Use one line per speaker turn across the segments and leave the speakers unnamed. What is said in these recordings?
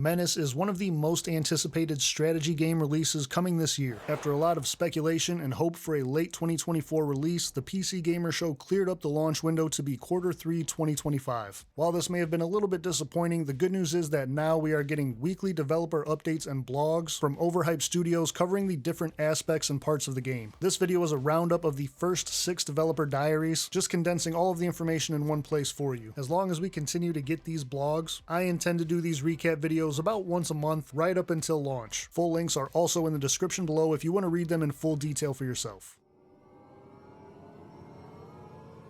MENACE is one of the most anticipated strategy game releases coming this year. After a lot of speculation and hope for a late 2024 release, the PC Gamer Show cleared up the launch window to be Q3 2025. While this may have been a little bit disappointing, the good news is that now we are getting weekly developer updates and blogs from Overhype Studios covering the different aspects and parts of the game. This video is a roundup of the first 6 developer diaries, just condensing all of the information in one place for you. As long as we continue to get these blogs, I intend to do these recap videos about once a month right up until launch. Full links are also in the description below if you want to read them in full detail for yourself.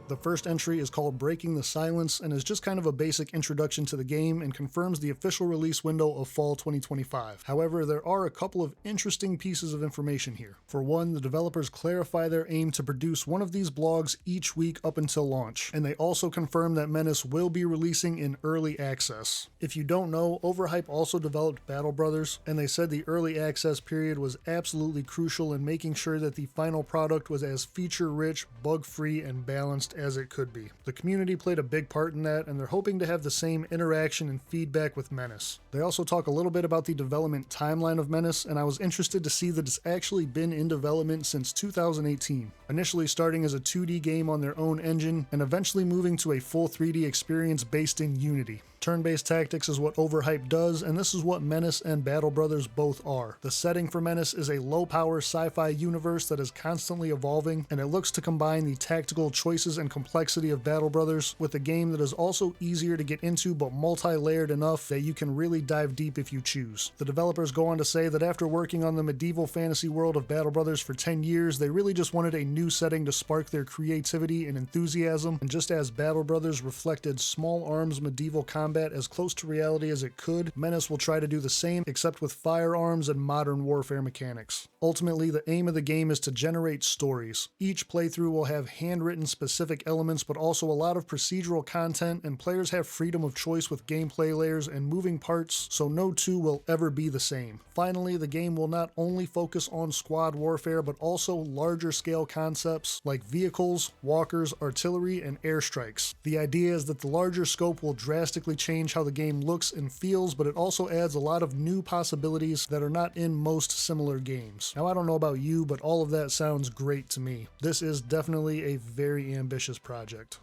The first entry is called Breaking the Silence and is just kind of a basic introduction to the game and confirms the official release window of fall 2025. However, there are a couple of interesting pieces of information here. For one, the developers clarify their aim to produce one of these blogs each week up until launch, and they also confirm that MENACE will be releasing in early access. If you don't know, Overhype also developed Battle Brothers, and they said the early access period was absolutely crucial in making sure that the final product was as feature-rich, bug-free, and balanced as it could be. The community played a big part in that, and they're hoping to have the same interaction and feedback with MENACE. They also talk a little bit about the development timeline of MENACE, and I was interested to see that it's actually been in development since 2018, initially starting as a 2D game on their own engine, and eventually moving to a full 3D experience based in Unity. Turn-based tactics is what Overhype does, and this is what MENACE and Battle Brothers both are. The setting for MENACE is a low-power sci-fi universe that is constantly evolving, and it looks to combine the tactical choices and complexity of Battle Brothers with a game that is also easier to get into but multi-layered enough that you can really dive deep if you choose. The developers go on to say that after working on the medieval fantasy world of Battle Brothers for 10 years, they really just wanted a new setting to spark their creativity and enthusiasm, and just as Battle Brothers reflected small arms medieval combat as close to reality as it could, MENACE will try to do the same, except with firearms and modern warfare mechanics. Ultimately, the aim of the game is to generate stories. Each playthrough will have handwritten specific elements, but also a lot of procedural content, and players have freedom of choice with gameplay layers and moving parts, so no two will ever be the same. Finally, the game will not only focus on squad warfare, but also larger scale concepts like vehicles, walkers, artillery, and airstrikes. The idea is that the larger scope will drastically change how the game looks and feels, but it also adds a lot of new possibilities that are not in most similar games. Now, I don't know about you, but all of that sounds great to me. This is definitely a very ambitious project.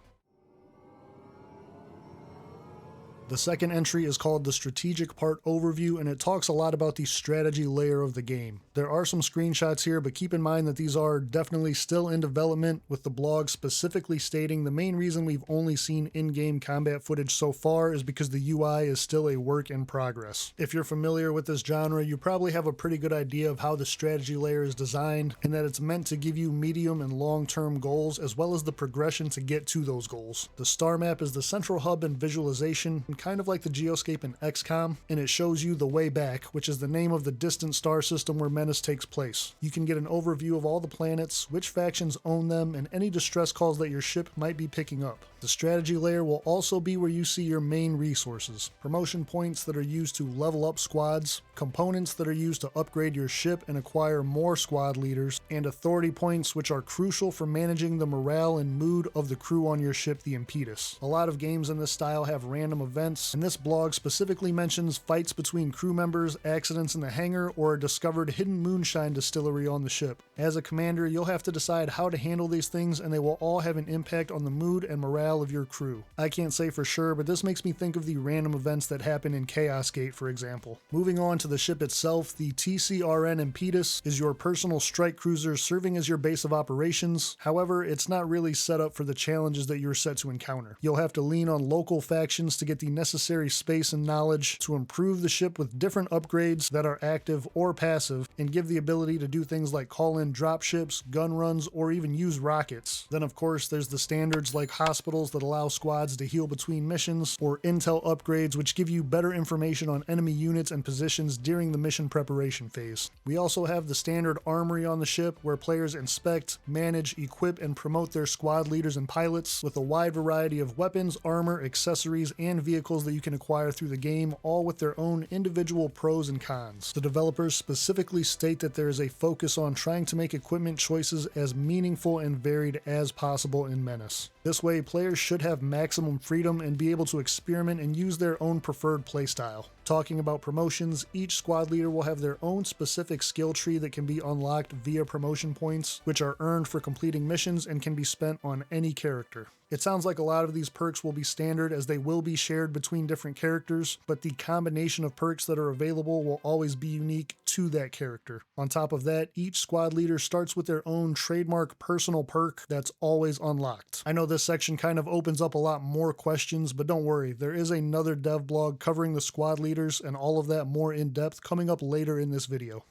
The second entry is called the Strategic Part Overview, and it talks a lot about the strategy layer of the game. There are some screenshots here, but keep in mind that these are definitely still in development, with the blog specifically stating the main reason we've only seen in-game combat footage so far is because the UI is still a work in progress. If you're familiar with this genre, you probably have a pretty good idea of how the strategy layer is designed, and that it's meant to give you medium and long-term goals, as well as the progression to get to those goals. The star map is the central hub and visualization, kind of like the geoscape in XCOM, and it shows you the way back, which is the name of the distant star system where MENACE takes place. You can get an overview of all the planets, which factions own them, and any distress calls that your ship might be picking up. The strategy layer will also be where you see your main resources, promotion points that are used to level up squads, components that are used to upgrade your ship and acquire more squad leaders, and authority points which are crucial for managing the morale and mood of the crew on your ship, the Impetus. A lot of games in this style have random events, and this blog specifically mentions fights between crew members, accidents in the hangar, or a discovered hidden moonshine distillery on the ship. As a commander, you'll have to decide how to handle these things, and they will all have an impact on the mood and morale of your crew. I can't say for sure, but this makes me think of the random events that happen in Chaos Gate, for example. Moving on to the ship itself, the TCRN Impetus is your personal strike cruiser serving as your base of operations. However, it's not really set up for the challenges that you're set to encounter. You'll have to lean on local factions to get the necessary space and knowledge to improve the ship with different upgrades that are active or passive, and give the ability to do things like call in dropships, gun runs, or even use rockets. Then of course there's the standards like hospitals that allow squads to heal between missions, or intel upgrades which give you better information on enemy units and positions during the mission preparation phase. We also have the standard armory on the ship where players inspect, manage, equip, and promote their squad leaders and pilots with a wide variety of weapons, armor, accessories, and vehicles that you can acquire through the game, all with their own individual pros and cons. The developers specifically state that there is a focus on trying to make equipment choices as meaningful and varied as possible in MENACE. This way, players should have maximum freedom and be able to experiment and use their own preferred playstyle. Talking about promotions, each squad leader will have their own specific skill tree that can be unlocked via promotion points, which are earned for completing missions and can be spent on any character. It sounds like a lot of these perks will be standard as they will be shared between different characters, but the combination of perks that are available will always be unique to that character. On top of that, each squad leader starts with their own trademark personal perk that's always unlocked. I know this section kind of opens up a lot more questions, but don't worry, there is another dev blog covering the squad leaders and all of that more in depth coming up later in this video.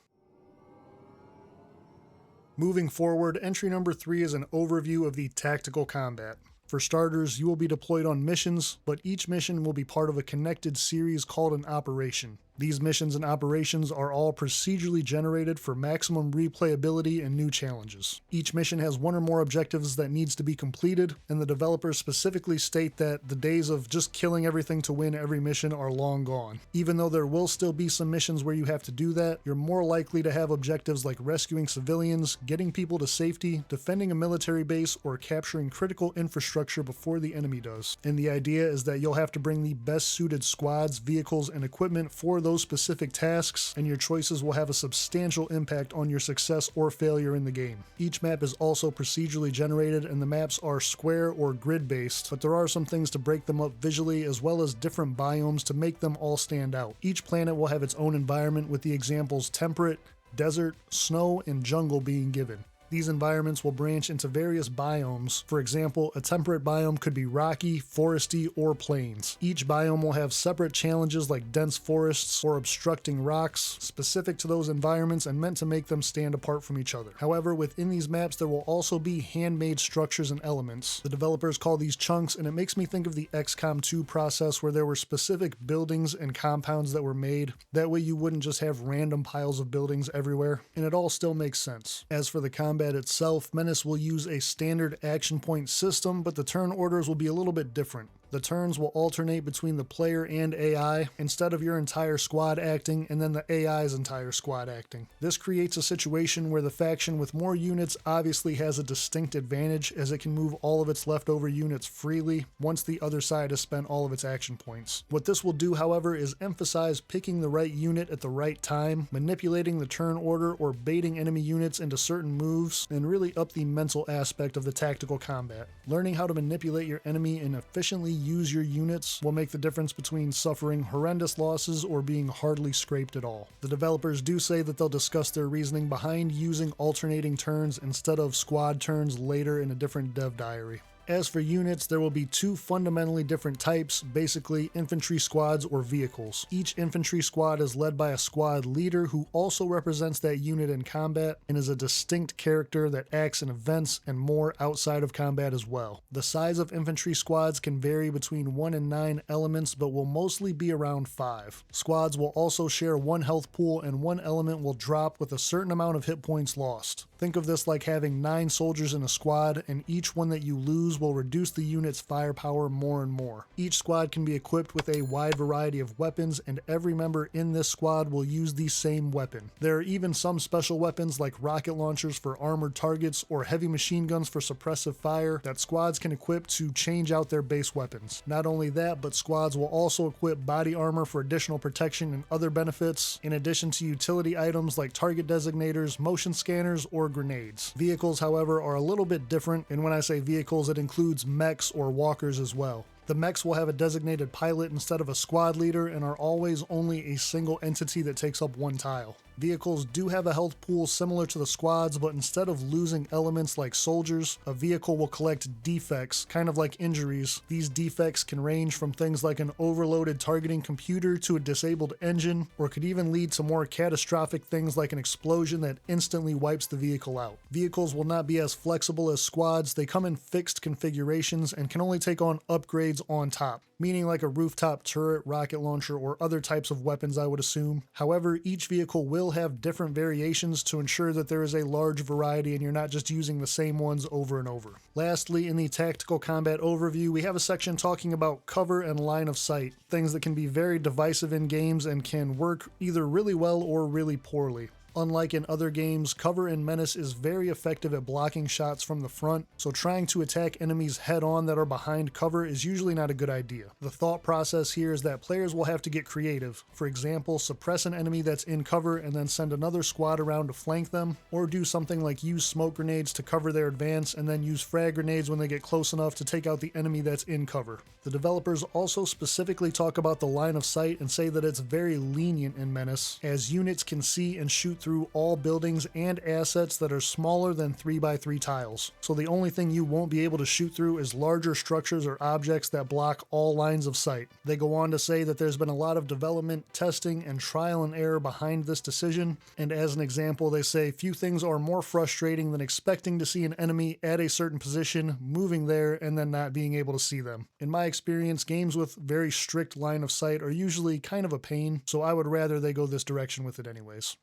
Moving forward, entry number 3 is an overview of the tactical combat. For starters, you will be deployed on missions, but each mission will be part of a connected series called an operation. These missions and operations are all procedurally generated for maximum replayability and new challenges. Each mission has one or more objectives that needs to be completed, and the developers specifically state that the days of just killing everything to win every mission are long gone. Even though there will still be some missions where you have to do that, you're more likely to have objectives like rescuing civilians, getting people to safety, defending a military base, or capturing critical infrastructure before the enemy does. And the idea is that you'll have to bring the best suited squads, vehicles, and equipment for those specific tasks, and your choices will have a substantial impact on your success or failure in the game. Each map is also procedurally generated, and the maps are square or grid based, but there are some things to break them up visually as well as different biomes to make them all stand out. Each planet will have its own environment, with the examples temperate, desert, snow, and jungle being given. These environments will branch into various biomes. For example, a temperate biome could be rocky, foresty, or plains. Each biome will have separate challenges like dense forests or obstructing rocks, specific to those environments and meant to make them stand apart from each other. However, within these maps there will also be handmade structures and elements. The developers call these chunks, and it makes me think of the XCOM 2 process where there were specific buildings and compounds that were made. That way you wouldn't just have random piles of buildings everywhere, and it all still makes sense. As for the combat itself, Menace will use a standard action point system, but the turn orders will be a little bit different. The turns will alternate between the player and AI, instead of your entire squad acting and then the AI's entire squad acting. This creates a situation where the faction with more units obviously has a distinct advantage, as it can move all of its leftover units freely once the other side has spent all of its action points. What this will do, however, is emphasize picking the right unit at the right time, manipulating the turn order, or baiting enemy units into certain moves, and really up the mental aspect of the tactical combat. Learning how to manipulate your enemy and efficiently use your units will make the difference between suffering horrendous losses or being hardly scraped at all. The developers do say that they'll discuss their reasoning behind using alternating turns instead of squad turns later in a different dev diary. As for units, there will be 2 fundamentally different types, basically infantry squads or vehicles. Each infantry squad is led by a squad leader who also represents that unit in combat and is a distinct character that acts in events and more outside of combat as well. The size of infantry squads can vary between 1 and 9 elements, but will mostly be around 5. Squads will also share 1 health pool, and 1 element will drop with a certain amount of hit points lost. Think of this like having 9 soldiers in a squad, and each one that you lose will reduce the unit's firepower more and more. Each squad can be equipped with a wide variety of weapons, and every member in this squad will use the same weapon. There are even some special weapons like rocket launchers for armored targets or heavy machine guns for suppressive fire that squads can equip to change out their base weapons. Not only that, but squads will also equip body armor for additional protection and other benefits, in addition to utility items like target designators, motion scanners, or grenades. Vehicles, however, are a little bit different, and when I say vehicles, it includes mechs or walkers as well. The mechs will have a designated pilot instead of a squad leader and are always only a single entity that takes up 1 tile. Vehicles do have a health pool similar to the squads, but instead of losing elements like soldiers, a vehicle will collect defects, kind of like injuries. These defects can range from things like an overloaded targeting computer to a disabled engine, or could even lead to more catastrophic things like an explosion that instantly wipes the vehicle out. Vehicles will not be as flexible as squads. They come in fixed configurations and can only take on upgrades on top, meaning like a rooftop turret, rocket launcher, or other types of weapons, I would assume. However, each vehicle will have different variations to ensure that there is a large variety and you're not just using the same ones over and over. Lastly, in the tactical combat overview, we have a section talking about cover and line of sight, things that can be very divisive in games and can work either really well or really poorly. Unlike in other games, cover in Menace is very effective at blocking shots from the front, so trying to attack enemies head-on that are behind cover is usually not a good idea. The thought process here is that players will have to get creative. For example, suppress an enemy that's in cover and then send another squad around to flank them, or do something like use smoke grenades to cover their advance and then use frag grenades when they get close enough to take out the enemy that's in cover. The developers also specifically talk about the line of sight and say that it's very lenient in Menace, as units can see and shoot through all buildings and assets that are smaller than 3x3 tiles. So the only thing you won't be able to shoot through is larger structures or objects that block all lines of sight. They go on to say that there's been a lot of development, testing, and trial and error behind this decision, and as an example they say few things are more frustrating than expecting to see an enemy at a certain position, moving there, and then not being able to see them. In my experience, games with very strict line of sight are usually kind of a pain, so I would rather they go this direction with it anyways.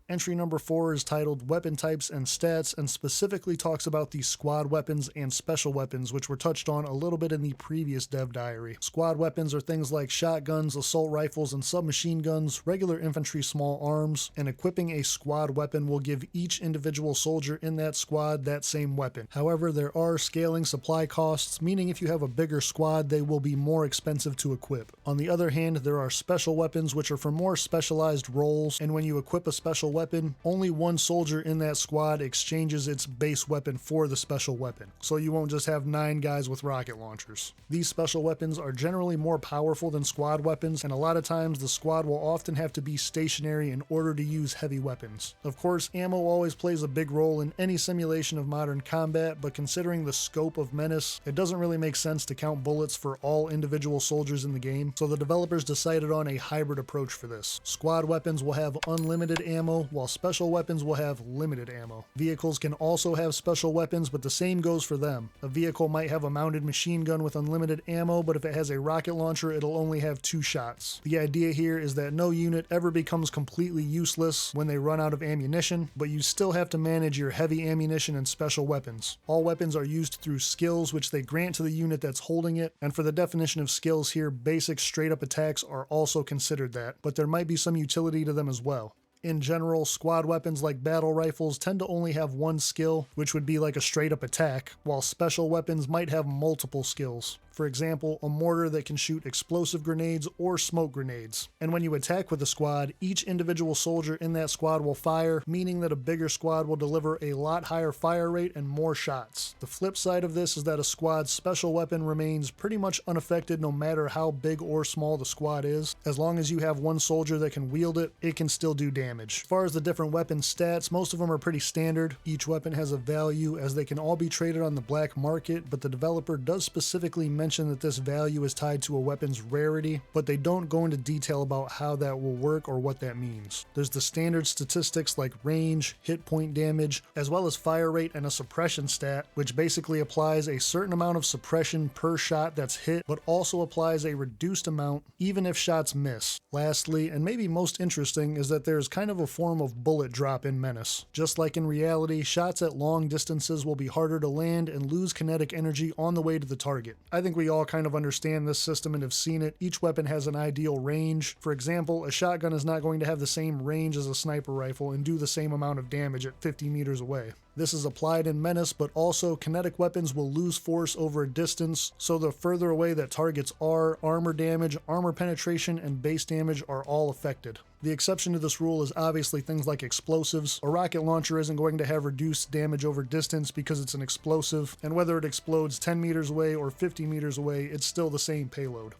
Entry number 4 is titled Weapon Types and Stats and specifically talks about the squad weapons and special weapons, which were touched on a little bit in the previous dev diary. Squad weapons are things like shotguns, assault rifles, and submachine guns, regular infantry small arms, and equipping a squad weapon will give each individual soldier in that squad that same weapon. However, there are scaling supply costs, meaning if you have a bigger squad, they will be more expensive to equip. On the other hand, there are special weapons, which are for more specialized roles, and when you equip a special weapon, only one soldier in that squad exchanges its base weapon for the special weapon, so you won't just have 9 guys with rocket launchers. These special weapons are generally more powerful than squad weapons, and a lot of times the squad will often have to be stationary in order to use heavy weapons. Of course, ammo always plays a big role in any simulation of modern combat, but considering the scope of Menace, it doesn't really make sense to count bullets for all individual soldiers in the game, so the developers decided on a hybrid approach for this. Squad weapons will have unlimited ammo, while special weapons will have limited ammo. Vehicles can also have special weapons, but the same goes for them. A vehicle might have a mounted machine gun with unlimited ammo, but if it has a rocket launcher, it'll only have 2 shots. The idea here is that no unit ever becomes completely useless when they run out of ammunition, but you still have to manage your heavy ammunition and special weapons. All weapons are used through skills, which they grant to the unit that's holding it, and for the definition of skills here, basic straight-up attacks are also considered that, but there might be some utility to them as well. In general, squad weapons like battle rifles tend to only have one skill, which would be like a straight-up attack, while special weapons might have multiple skills. For example, a mortar that can shoot explosive grenades or smoke grenades. And when you attack with a squad, each individual soldier in that squad will fire, meaning that a bigger squad will deliver a lot higher fire rate and more shots. The flip side of this is that a squad's special weapon remains pretty much unaffected no matter how big or small the squad is. As long as you have one soldier that can wield it, it can still do damage. As far as the different weapon stats, most of them are pretty standard. Each weapon has a value as they can all be traded on the black market, but the developer does specifically mention that this value is tied to a weapon's rarity, but they don't go into detail about how that will work or what that means. There's the standard statistics like range, hit point damage, as well as fire rate and a suppression stat, which basically applies a certain amount of suppression per shot that's hit, but also applies a reduced amount even if shots miss. Lastly, and maybe most interesting, is that there's kind of a form of bullet drop in Menace. Just like in reality, shots at long distances will be harder to land and lose kinetic energy on the way to the target. I think we all kind of understand this system and have seen it. Each weapon has an ideal range. For example, a shotgun is not going to have the same range as a sniper rifle and do the same amount of damage at 50 meters away. This is applied in Menace, but also kinetic weapons will lose force over a distance, so the further away that targets are, armor damage, armor penetration, and base damage are all affected. The exception to this rule is obviously things like explosives. A rocket launcher isn't going to have reduced damage over distance because it's an explosive, and whether it explodes 10 meters away or 50 meters away, it's still the same payload.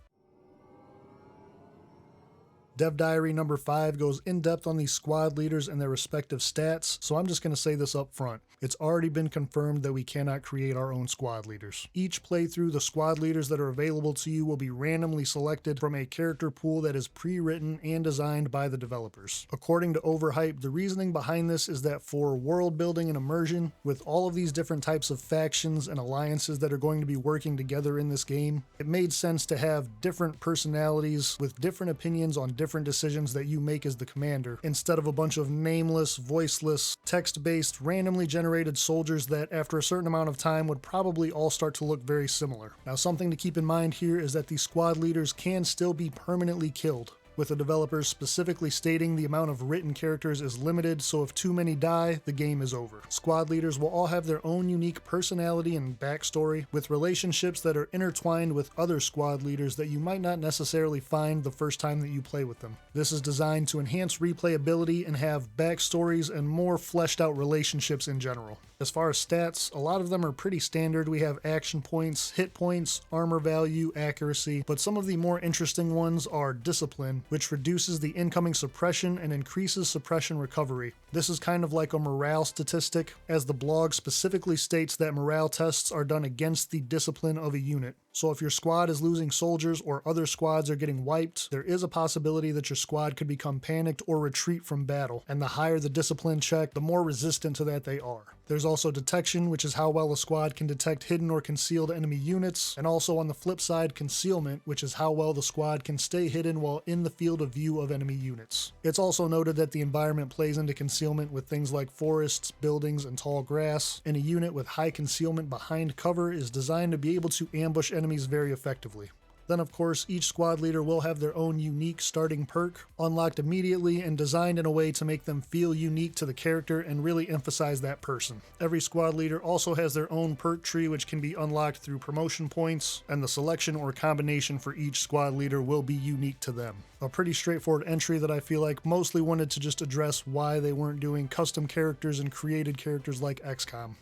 Dev Diary number 5 goes in depth on these squad leaders and their respective stats, so I'm just going to say this up front. It's already been confirmed that we cannot create our own squad leaders. Each playthrough, the squad leaders that are available to you will be randomly selected from a character pool that is pre-written and designed by the developers. According to Overhype, the reasoning behind this is that for world building and immersion, with all of these different types of factions and alliances that are going to be working together in this game, it made sense to have different personalities with different opinions on different decisions that you make as the commander, instead of a bunch of nameless, voiceless, text-based, randomly generated soldiers that after a certain amount of time would probably all start to look very similar. Now, something to keep in mind here is that these squad leaders can still be permanently killed. with the developers specifically stating the amount of written characters is limited, so if too many die, the game is over. Squad leaders will all have their own unique personality and backstory, with relationships that are intertwined with other squad leaders that you might not necessarily find the first time that you play with them. This is designed to enhance replayability and have backstories and more fleshed out relationships in general. As far as stats, a lot of them are pretty standard. We have action points, hit points, armor value, accuracy, but some of the more interesting ones are discipline, which reduces the incoming suppression and increases suppression recovery. This is kind of like a morale statistic, as the blog specifically states that morale tests are done against the discipline of a unit. So if your squad is losing soldiers or other squads are getting wiped, there is a possibility that your squad could become panicked or retreat from battle, and the higher the discipline check, the more resistant to that they are. There's also detection, which is how well a squad can detect hidden or concealed enemy units, and also on the flip side, concealment, which is how well the squad can stay hidden while in the field of view of enemy units. It's also noted that the environment plays into concealment with things like forests, buildings, and tall grass, and a unit with high concealment behind cover is designed to be able to ambush enemies very effectively. Then of course, each squad leader will have their own unique starting perk, unlocked immediately and designed in a way to make them feel unique to the character and really emphasize that person. Every squad leader also has their own perk tree, which can be unlocked through promotion points, and the selection or combination for each squad leader will be unique to them. A pretty straightforward entry that I feel like mostly wanted to just address why they weren't doing custom characters and created characters like XCOM.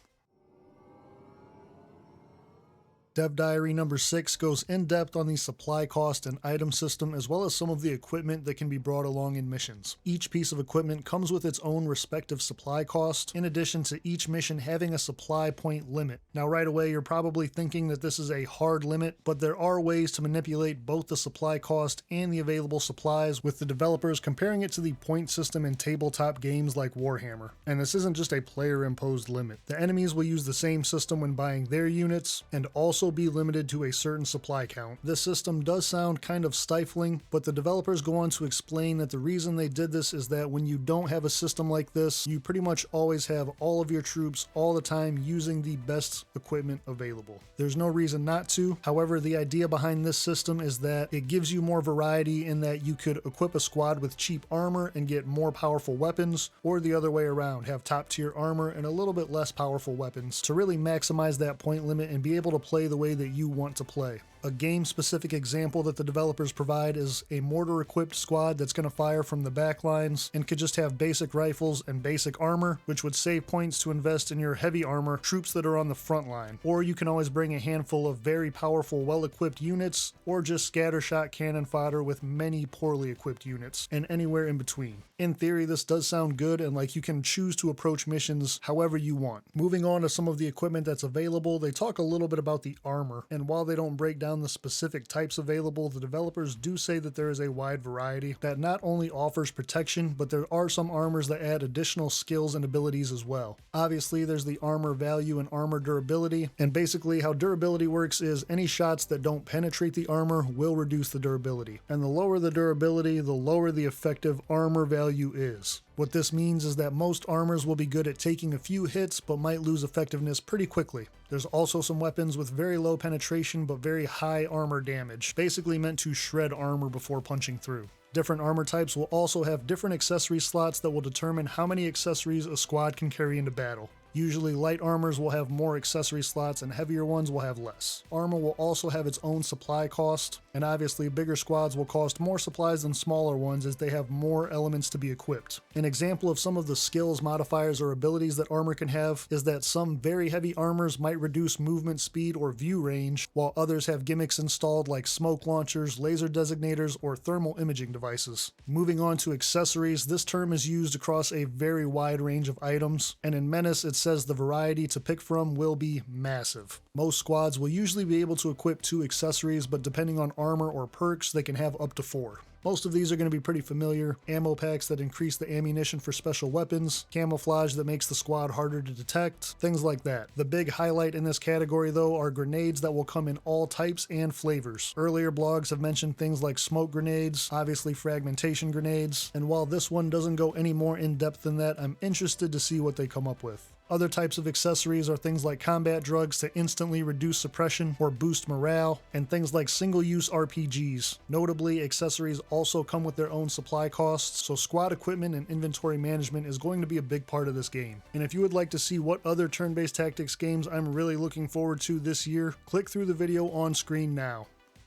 Dev Diary number 6 goes in depth on the supply cost and item system, as well as some of the equipment that can be brought along in missions. Each piece of equipment comes with its own respective supply cost, in addition to each mission having a supply point limit. Now right away you're probably thinking that this is a hard limit, but there are ways to manipulate both the supply cost and the available supplies, with the developers comparing it to the point system in tabletop games like Warhammer. And this isn't just a player imposed limit. The enemies will use the same system when buying their units, and also be limited to a certain supply count. This system does sound kind of stifling, but the developers go on to explain that the reason they did this is that when you don't have a system like this, you pretty much always have all of your troops all the time using the best equipment available. There's no reason not to. However, the idea behind this system is that it gives you more variety in that you could equip a squad with cheap armor and get more powerful weapons, or the other way around, have top tier armor and a little bit less powerful weapons to really maximize that point limit and be able to play the way that you want to play. A game-specific example that the developers provide is a mortar-equipped squad that's going to fire from the back lines and could just have basic rifles and basic armor, which would save points to invest in your heavy armor troops that are on the front line. Or you can always bring a handful of very powerful, well-equipped units, or just scattershot cannon fodder with many poorly equipped units, and anywhere in between. In theory, this does sound good, and like you can choose to approach missions however you want. Moving on to some of the equipment that's available, they talk a little bit about the armor, and while they don't break down the specific types available, the developers do say that there is a wide variety that not only offers protection, but there are some armors that add additional skills and abilities as well. Obviously, there's the armor value and armor durability, and basically how durability works is any shots that don't penetrate the armor will reduce the durability, and the lower the durability, the lower the effective armor value is. What this means is that most armors will be good at taking a few hits, but might lose effectiveness pretty quickly. There's also some weapons with very low penetration but very high armor damage, basically meant to shred armor before punching through. Different armor types will also have different accessory slots that will determine how many accessories a squad can carry into battle. Usually light armors will have more accessory slots and heavier ones will have less. Armor will also have its own supply cost, and obviously bigger squads will cost more supplies than smaller ones as they have more elements to be equipped. An example of some of the skills, modifiers, or abilities that armor can have is that some very heavy armors might reduce movement speed or view range, while others have gimmicks installed like smoke launchers, laser designators, or thermal imaging devices. Moving on to accessories, this term is used across a very wide range of items, and in MENACE it's says the variety to pick from will be massive. Most squads will usually be able to equip 2 accessories, but depending on armor or perks, they can have up to 4. Most of these are going to be pretty familiar: ammo packs that increase the ammunition for special weapons, camouflage that makes the squad harder to detect, things like that. The big highlight in this category though are grenades that will come in all types and flavors. Earlier blogs have mentioned things like smoke grenades, obviously fragmentation grenades, and while this one doesn't go any more in depth than that, I'm interested to see what they come up with. Other types of accessories are things like combat drugs to instantly reduce suppression or boost morale, and things like single-use RPGs. Notably, accessories also come with their own supply costs, so squad equipment and inventory management is going to be a big part of this game. And if you would like to see what other turn-based tactics games I'm really looking forward to this year, click through the video on screen now.